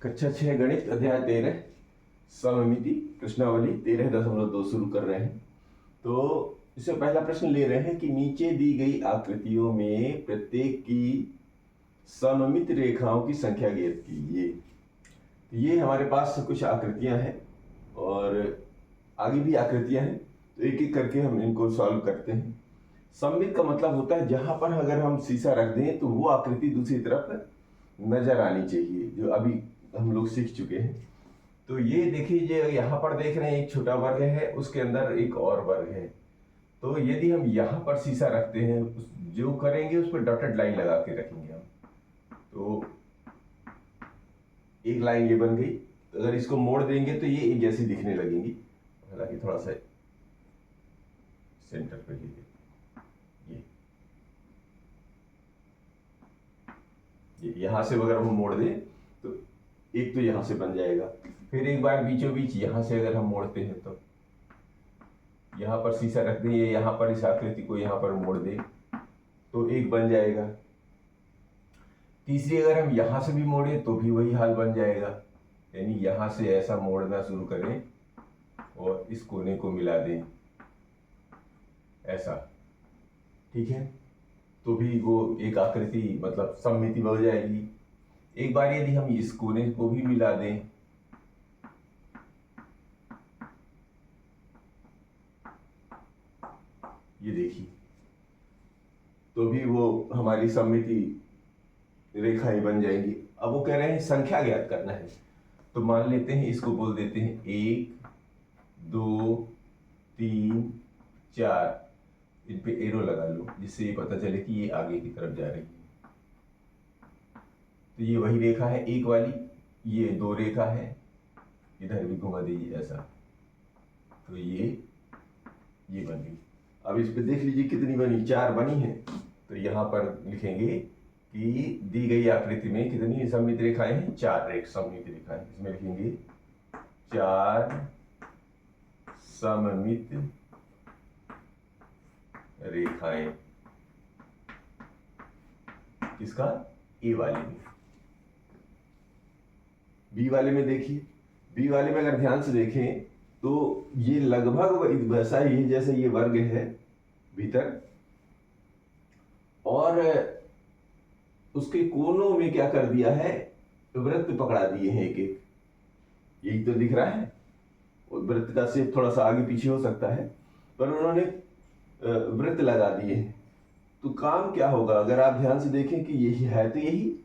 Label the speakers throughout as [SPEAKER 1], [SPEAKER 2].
[SPEAKER 1] कक्षा 6 गणित अध्याय 13 सममिति प्रश्नावली 13.2 शुरू कर रहे हैं। तो इससे पहला प्रश्न ले रहे हैं कि नीचे दी गई आकृतियों में प्रत्येक की सममित रेखाओं की संख्या ज्ञात कीजिए। ये हमारे पास कुछ आकृतियां हैं और आगे भी आकृतियां हैं, तो एक एक करके हम इनको सॉल्व करते हैं। सममित का मतलब होता है जहां पर अगर हम शीशा रख दें तो वो आकृति दूसरी तरफ नजर आनी चाहिए, जो अभी हम लोग सीख चुके हैं। तो ये देखिए, यहाँ पर देख रहे हैं एक छोटा वर्ग है, उसके अंदर एक और वर्ग है। तो यदि हम यहाँ पर शीशा रखते हैं, जो करेंगे उस पर डॉटेड लाइन लगा के रखेंगे हम। तो एक लाइन ये बन गई। तो अगर इसको मोड़ देंगे तो ये एक जैसी दिखने लगेंगी। हालांकि थोड़ा सा सेंटर पे ये यहाँ से अगर हम मोड़ दें तो एक तो यहाँ से बन जाएगा। फिर एक बार बीचों बीच यहाँ से अगर हम मोड़ते हैं तो यहाँ पर शीशा रख दें, ये यहाँ पर इस आकृति को यहाँ पर मोड़ दें तो एक बन जाएगा। तीसरी अगर हम यहाँ से भी मोड़े तो भी वही हाल बन जाएगा। यानी यहाँ से ऐसा मोड़ना शुरू करें और इस कोने को मिला दें ऐसा, ठीक है, तो भी वो एक आकृति मतलब सममिति बन जाएगी। एक बार यदि हम इस कोने को भी मिला दें, ये देखिए, तो भी वो हमारी सममिति रेखाएं बन जाएंगी। अब वो कह रहे हैं संख्या ज्ञात करना है, तो मान लेते हैं इसको बोल देते हैं 1 2 3 4। इन पे एरो लगा लो जिससे ये पता चले कि ये आगे की तरफ जा रही है। तो ये वही रेखा है एक वाली, ये दो रेखा है, इधर भी घुमा दीजिए ऐसा, तो ये बन गई। अब इस पे देख लीजिए कितनी बनी, 4 बनी है। तो यहाँ पर लिखेंगे कि दी गई आकृति में कितनी सममित रेखाएं हैं, 4 सममित रेखाएं। इसमें लिखेंगे 4 सममित रेखाएं। किसका? ए वाले में। बी वाले में देखिए, बी वाले में अगर ध्यान से देखें तो ये लगभग वैसा ही है जैसे ये वर्ग है भीतर, और उसके कोनों में क्या कर दिया है, वृत्त पकड़ा दिए हैं एक एक। यही तो दिख रहा है। वृत्त का शेप थोड़ा सा आगे पीछे हो सकता है, पर उन्होंने वृत्त लगा दिए हैं। तो काम क्या होगा, अगर आप ध्यान से देखें कि यही है, तो यही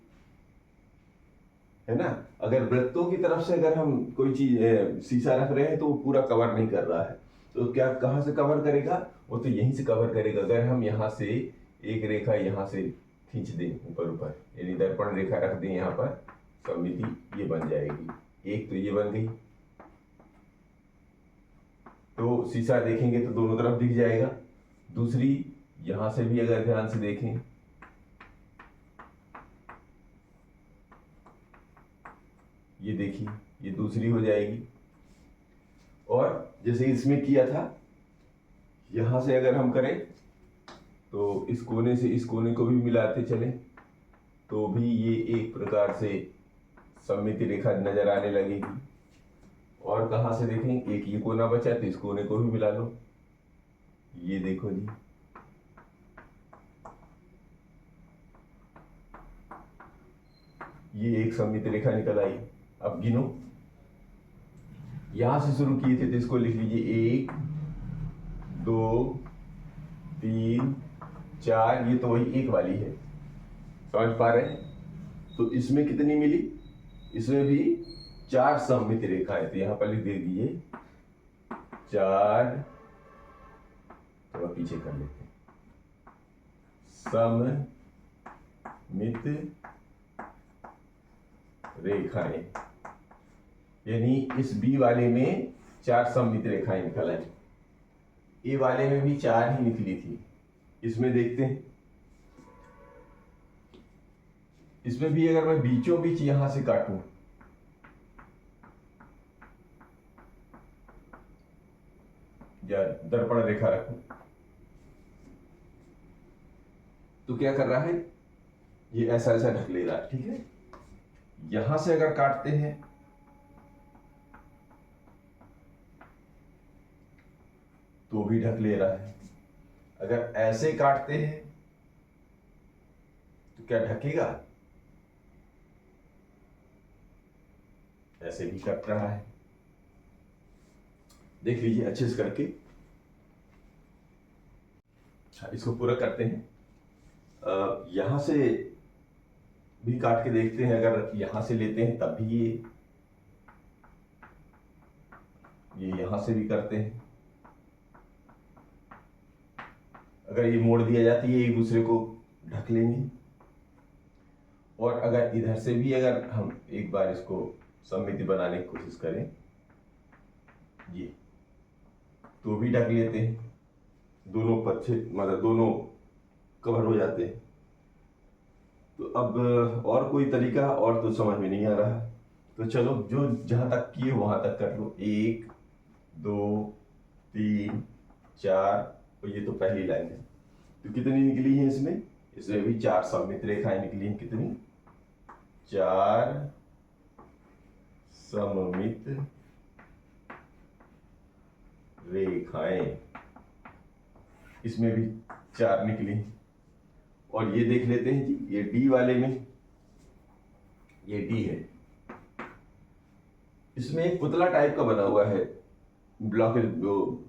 [SPEAKER 1] है ना। अगर वृत्तों की तरफ से अगर हम कोई चीज शीशा रख रहे हैं तो वो पूरा कवर नहीं कर रहा है, तो क्या कहाँ से कवर करेगा, वो तो यहीं से कवर करेगा। अगर हम यहाँ से एक रेखा यहाँ से खींच दें ऊपर ऊपर, यानी दर्पण रेखा रख दें यहाँ पर, सममिति ये बन जाएगी। एक तो ये बन गई, तो शीशा देखेंगे तो दोनों तरफ दिख जाएगा। दूसरी यहां से भी अगर ध्यान से देखें, ये देखिए, ये दूसरी हो जाएगी। और जैसे इसमें किया था, यहां से अगर हम करें तो इस कोने से इस कोने को भी मिलाते चले तो भी ये एक प्रकार से सममित रेखा नजर आने लगेगी। और कहां से देखें, एक ये कोना बचा तो इस कोने को भी मिला लो, ये देखो जी, ये एक सममित रेखा निकल आई। अब गिनो, यहां से शुरू किए थे तो इसको लिख लीजिए 1 2 3 4। ये तो वही एक वाली है, समझ पा रहे हैं। तो इसमें कितनी मिली, इसमें भी 4 सममित रेखाएं। तो यहां पर लिख दे दीजिए 4, थोड़ा पीछे कर लेते हैं, सममित रेखाएं। यानी इस बी वाले में 4 सममित रेखाएं निकल आई। ए वाले में भी 4 ही निकली थी। इसमें देखते हैं, इसमें भी अगर मैं बीचों बीच यहां से काटूं, या दर्पण रेखा रखूं, तो क्या कर रहा है, ये ऐसा ऐसा ढक ले रहा है, ठीक है। यहां से अगर काटते हैं तो भी ढक ले रहा है, अगर ऐसे काटते हैं तो क्या ढकेगा? ऐसे भी कट रहा है। देख लीजिए अच्छे से करके। अच्छा, इसको पूरा करते हैं। यहां से भी काट के देखते हैं, अगर यहां से लेते हैं तब भी ये यहां से भी करते हैं। अगर ये मोड़ दिया जाती है एक दूसरे को ढक लेंगे। और अगर इधर से भी अगर हम एक बार इसको सममिति बनाने की कोशिश करें, ये तो भी ढक लेते हैं, दोनों पक्षे मतलब दोनों कवर हो जाते हैं। तो अब और कोई तरीका और तो समझ में नहीं आ रहा, तो चलो जो जहां तक किए वहां तक कर लो। 1 2 3 4, और ये तो पहली लाइन है, तो कितनी निकली है इसमें? इसमें भी 4 सममित रेखाएं निकली हैं। कितनी? 4 सममित रेखाएं, इसमें भी 4 निकली। और ये देख लेते हैं जी, ये डी वाले में, ये डी है, इसमें एक पुतला टाइप का बना हुआ है ब्लॉक, जो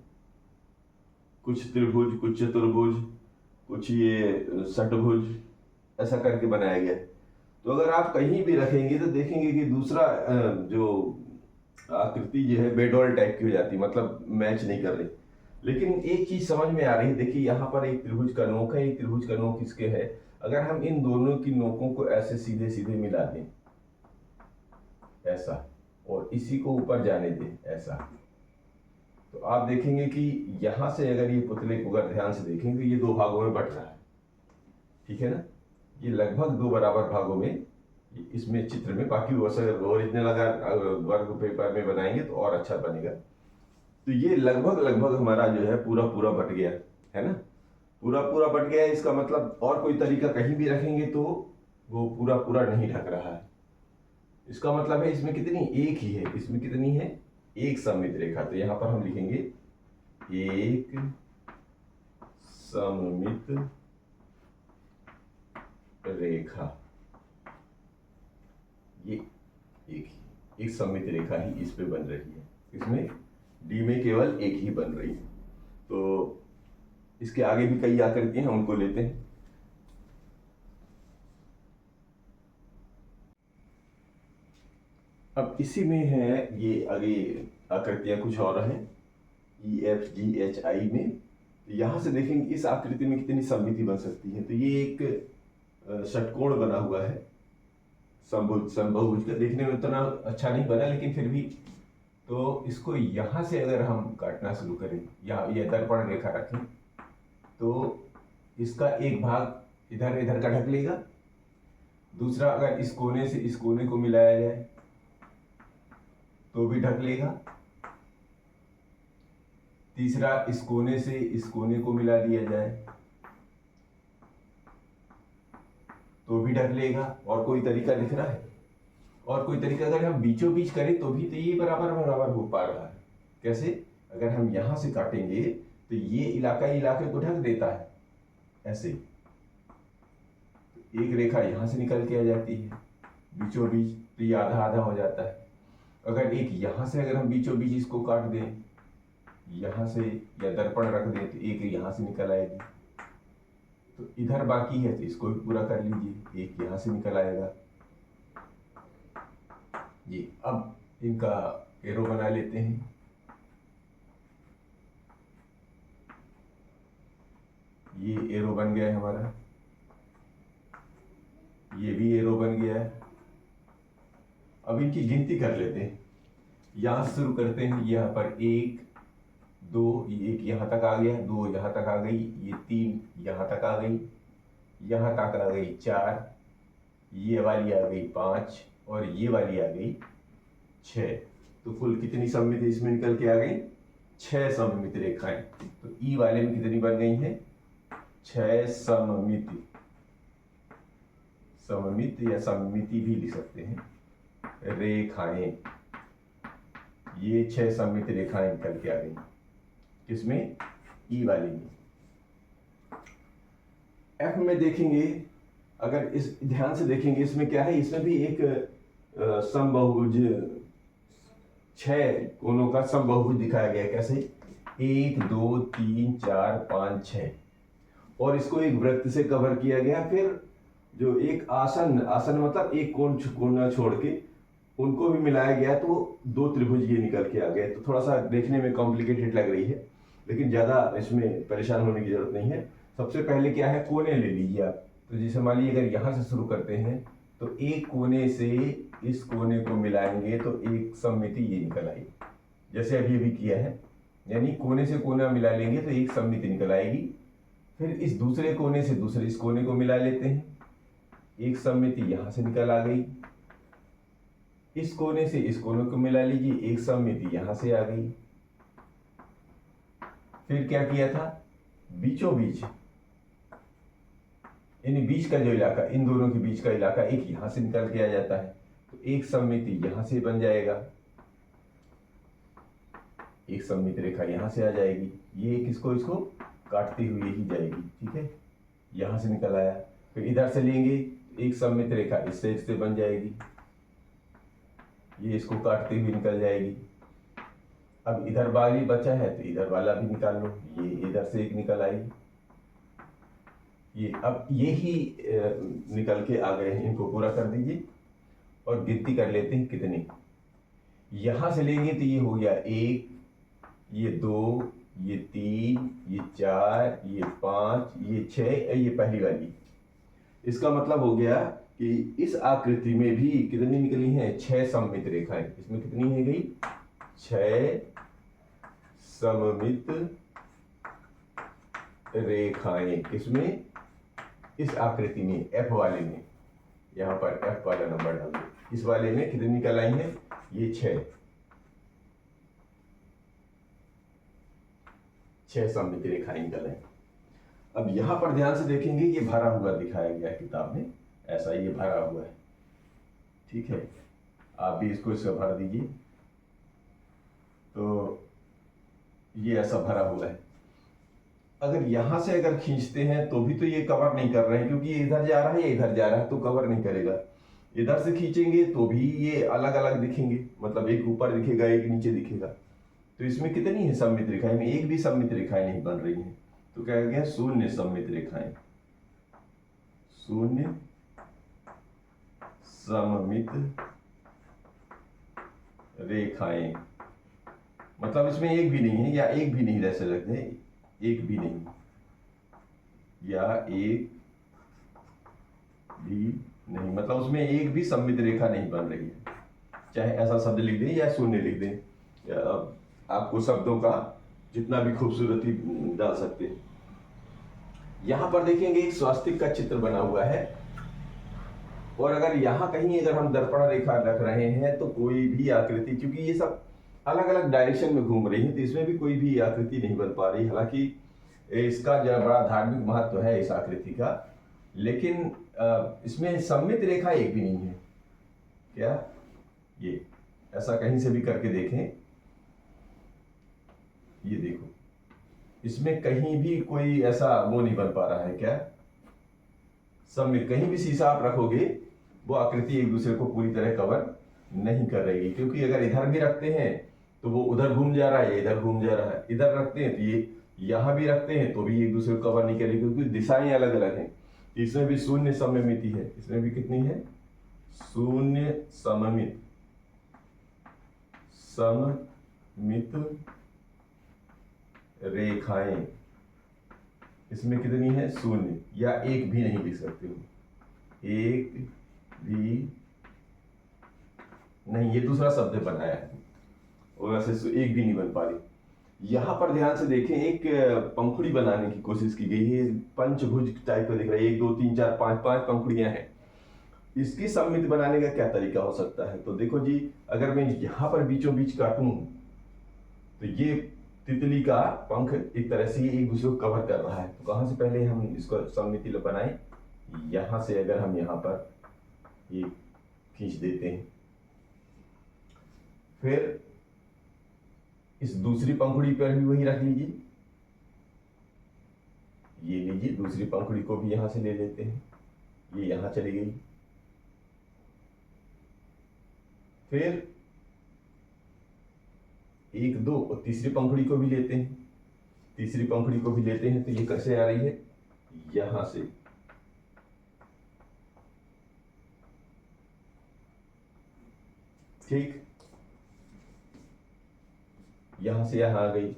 [SPEAKER 1] कुछ त्रिभुज, कुछ चतुर्भुज, कुछ ये षटभुज, ऐसा करके बनाया गया है। तो अगर आप कहीं भी रखेंगे तो देखेंगे कि दूसरा जो आकृति जो है बेडोल टाइप की हो जाती है, मतलब मैच नहीं कर रही। लेकिन एक चीज समझ में आ रही है, देखिए यहाँ पर एक त्रिभुज का नोक है, एक त्रिभुज का नोक किसके है? अगर हम इन दोनों की नोकों को ऐसे सीधे सीधे मिला दें ऐसा, और इसी को ऊपर जाने दें ऐसा, तो आप देखेंगे कि यहां से अगर ये पुतले को अगर ध्यान से देखेंगे, ये 2 भागों में बट रहा है, ठीक है ना? ये लगभग 2 बराबर भागों में इसमें चित्र में, बाकी ओरिजिनल अगर वर्ग पेपर में बनाएंगे तो और अच्छा बनेगा। तो ये लगभग लगभग हमारा जो है पूरा पूरा बट गया है ना, पूरा पूरा बट गया है। इसका मतलब और कोई तरीका कहीं भी रखेंगे तो वो पूरा पूरा नहीं ढक रहा है। इसका मतलब है इसमें कितनी? एक ही है। इसमें कितनी है? एक सममित रेखा। तो यहां पर हम लिखेंगे एक सममित रेखा, ये एक सममित रेखा ही इस पे बन रही है, इसमें डी में केवल एक ही बन रही है। तो इसके आगे भी कई आकृतियां हैं, उनको लेते हैं। अब इसी में है ये आगे आकृतियां कुछ और हैं, E F G H I में। तो यहां से देखेंगे इस आकृति में कितनी सममिति बन सकती है। तो ये एक षटकोण बना हुआ है, समभुज का, देखने में उतना अच्छा नहीं बना लेकिन फिर भी। तो इसको यहां से अगर हम काटना शुरू करें, या ये दर्पण रेखा रखें, तो इसका एक भाग इधर इधर का ढक लेगा, दूसरा अगर इस कोने से इस कोने को मिलाया जाए तो भी ढक लेगा, तीसरा इस कोने से इस कोने को मिला दिया जाए तो भी ढक लेगा। और कोई तरीका दिख रहा है? और कोई तरीका अगर हम बीचों बीच करें तो भी तो ये बराबर बराबर हो पा रहा है। कैसे? अगर हम यहां से काटेंगे तो ये इलाके को ढक देता है ऐसे, एक रेखा यहां से निकल के आ जाती है बीचों बीच, तो ये आधा आधा हो जाता है। अगर एक यहां से अगर हम बीचों बीच इसको काट दें, यहां से या दर्पण रख दें, तो एक यहां से निकल आएगी। तो इधर बाकी है तो इसको भी पूरा कर लीजिए, एक यहां से निकल आएगा। ये अब इनका एरो बना लेते हैं। ये एरो बन गया है हमारा, ये भी एरो बन गया है। अब इनकी गिनती कर लेते हैं, यहां से शुरू करते हैं। यहाँ पर 1 2, एक यहाँ तक आ गया, 2 यहाँ तक आ गई, ये 3 यहाँ तक आ गई, यहाँ तक आ गई 4, ये वाली आ गई 5, और ये वाली आ गई 6। तो कुल कितनी सममिति इसमें निकल के आ गई? 6 सममित रेखाएं। तो ई वाले में कितनी बन गई हैं? 6 सममिति, सममित या सममिति भी लिख सकते हैं। रेखाएं, ये 6 सममित रेखाएं निकल के आ गई। किसमें? ई वाली में। एफ में देखेंगे, अगर इस ध्यान से देखेंगे, इसमें क्या है, इसमें भी एक समबाहुभुज, 6 कोनों का समबाहुभुज दिखाया गया है। कैसे? 1 2 3 4 5 6, और इसको एक वृत्त से कवर किया गया। फिर जो एक आसन मतलब एक कोना छोड़ के उनको भी मिलाया गया, तो 2 त्रिभुज ये निकल के आ गए। तो थोड़ा सा देखने में कॉम्प्लिकेटेड लग रही है, लेकिन ज़्यादा इसमें परेशान होने की जरूरत नहीं है। सबसे पहले क्या है, कोने ले लीजिए आप। तो जैसे मान लीजिए अगर यहाँ से शुरू करते हैं, तो एक कोने से इस कोने को मिलाएंगे तो एक सममिति ये निकल आएगी, जैसे अभी किया है। यानी कोने से कोना मिला लेंगे तो एक सममिति निकल आएगी। फिर इस दूसरे कोने से दूसरे इस कोने को मिला लेते हैं, एक सममिति यहां से निकल आ गई। इस कोने से इस कोने को मिला लीजिए, एक सममिति यहां से आ गई। फिर क्या किया था, बीचों बीच, यानी बीच का जो इलाका, इन दोनों के बीच का इलाका एक यहां से निकल के आ जाता है, तो एक सममिति यहां से बन जाएगा, एक सममित रेखा यहां से आ जाएगी। ये किसको, इसको काटती हुई ही जाएगी। ठीक है, यहां से निकल आया। फिर इधर से लेंगे, एक सममित रेखा इससे बन जाएगी, ये इसको काटती हुई निकल जाएगी। अब इधर वाली बचा है तो इधर वाला भी निकाल लो, ये इधर से एक निकल आई, ये अब ये ही निकल के आ गए हैं। इनको पूरा कर दीजिए और गिनती कर लेते हैं कितने। यहां से लेंगे तो ये हो गया 1, ये 2, ये 3, ये 4, ये 5, ये 6, ये पहली वाली। इसका मतलब हो गया कि इस आकृति में भी कितनी निकली हैं, 6 सममित रेखाएं। इसमें कितनी है गई, 6 सममित रेखाएं। किसमें, इस आकृति में, एफ वाले में। यहां पर एफ वाला नंबर डाल दो। इस वाले में कितनी निकल आई हैं, ये 6 सममित रेखाएं निकल आई। अब यहां पर ध्यान से देखेंगे, ये भरा हुआ दिखाया गया है किताब में, ऐसा ये भरा हुआ है। ठीक है, आप भी इसको इसका भर दीजिए। तो ये ऐसा भरा हुआ है। अगर यहां से अगर खींचते हैं तो भी तो ये कवर नहीं कर रहे हैं, क्योंकि ये इधर जा रहा है या इधर जा रहा है, तो कवर नहीं करेगा। इधर से खींचेंगे तो भी ये अलग अलग दिखेंगे, मतलब एक ऊपर दिखेगा एक नीचे दिखेगा। तो इसमें कितनी है सममित रेखाएं, में एक भी सममित रेखाएं नहीं बन रही हैं। तो क्या गया, 0 सममित रेखाएं, 0 सममित रेखाएं। मतलब इसमें एक भी नहीं है, या एक भी नहीं रह सकते, एक भी नहीं, या एक भी नहीं, मतलब उसमें एक भी सममित रेखा नहीं बन रही है। चाहे ऐसा शब्द लिख दें या 0 लिख दें, या आपको शब्दों का जितना भी खूबसूरती डाल सकते हैं। यहां पर देखेंगे एक स्वास्तिक का चित्र बना हुआ है, और अगर यहाँ कहीं अगर हम दर्पण रेखा रख रहे हैं तो कोई भी आकृति, क्योंकि ये सब अलग अलग डायरेक्शन में घूम रही है, तो इसमें भी कोई भी आकृति नहीं बन पा रही। हालांकि इसका जो बड़ा धार्मिक महत्व है इस आकृति का, लेकिन इसमें सममित रेखा एक भी नहीं है। क्या ये ऐसा कहीं से भी करके देखें, ये देखो, इसमें कहीं भी कोई ऐसा वो नहीं बन पा रहा है। क्या सममित, कहीं भी शीशा आप रखोगे वो आकृति एक दूसरे को पूरी तरह कवर नहीं कर रही, क्योंकि अगर इधर भी रखते हैं तो वो उधर घूम जा रहा है, इधर घूम जा रहा है, इधर रखते हैं तो ये यहां भी रखते हैं तो भी एक दूसरे को कवर नहीं करेगी, क्योंकि दिशाएं अलग अलग हैं। इसमें भी 0 सममिति है, इसमें भी कितनी है, 0 सममित रेखाएं। इसमें कितनी है, 0, या एक भी नहीं लिख सकते हो, एक भी नहीं, ये दूसरा शब्द बनाया है, और वैसे एक भी नहीं बन पा रही। यहां पर ध्यान से देखें, एक पंखुड़ी बनाने की कोशिश की गई है, पंचभुज टाइप का दिख रहा है, 1 2 3 4 5 पंखुड़ियां हैं। इसकी सममित बनाने का क्या तरीका हो सकता है, तो देखो जी, अगर मैं यहां पर बीचों बीच काटूं तो ये तितली का पंख एक तरह से एक दूसरे को कवर कर रहा है। तो कहां से पहले हम इसको सममिति बनाएं, यहां से अगर हम यहां पर ये खींच देते हैं फिर इस दूसरी पंखुड़ी पर भी वही रख लीजिए, ये लीजिए, दूसरी पंखुड़ी को भी यहां से ले लेते हैं, ये यहां चली गई। फिर 1 2 और तीसरी पंखुड़ी को भी लेते हैं, तीसरी पंखुड़ी को भी लेते हैं, तो ये कैसे आ रही है, यहां से, ठीक, यहां से यहां आ गई।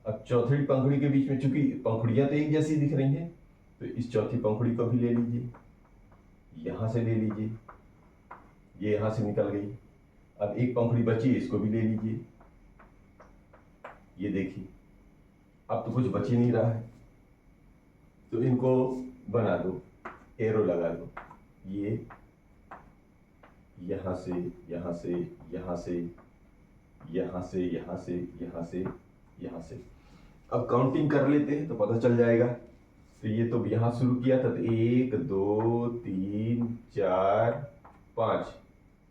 [SPEAKER 1] अब चौथी पंखुड़ी के बीच में चूंकि पंखुड़ियां तो एक जैसी दिख रही हैं, तो इस चौथी पंखुड़ी को भी ले लीजिए, यहां से ले लीजिए, ये यहां से निकल गई। अब एक पंखुड़ी बची, इसको भी ले लीजिए, ये देखिए, अब तो कुछ बच ही नहीं रहा है, तो इनको बना दो, एरो लगा दो, ये यहां से यहां से यहां से यहां से यहां से यहां से यहां से। अब काउंटिंग कर लेते हैं तो पता चल जाएगा। तो ये तो यहां शुरू किया था, तो 1 2 3 4 5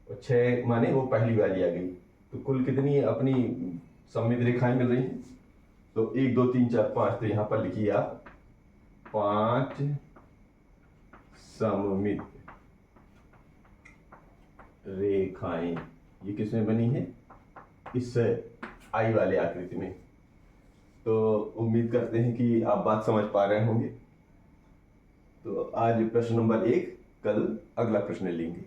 [SPEAKER 1] और 6 माने वो पहली वाली आ गई। तो कुल कितनी अपनी सममित रेखाएं मिल रही हैं, तो 1 2 3 4 5, तो यहां पर लिखिए आप 5 सममित रेखाएं। ये किसमें बनी है, इस आई वाले आकृति में। तो उम्मीद करते हैं कि आप बात समझ पा रहे होंगे। तो आज प्रश्न नंबर 1, कल अगला प्रश्न लेंगे।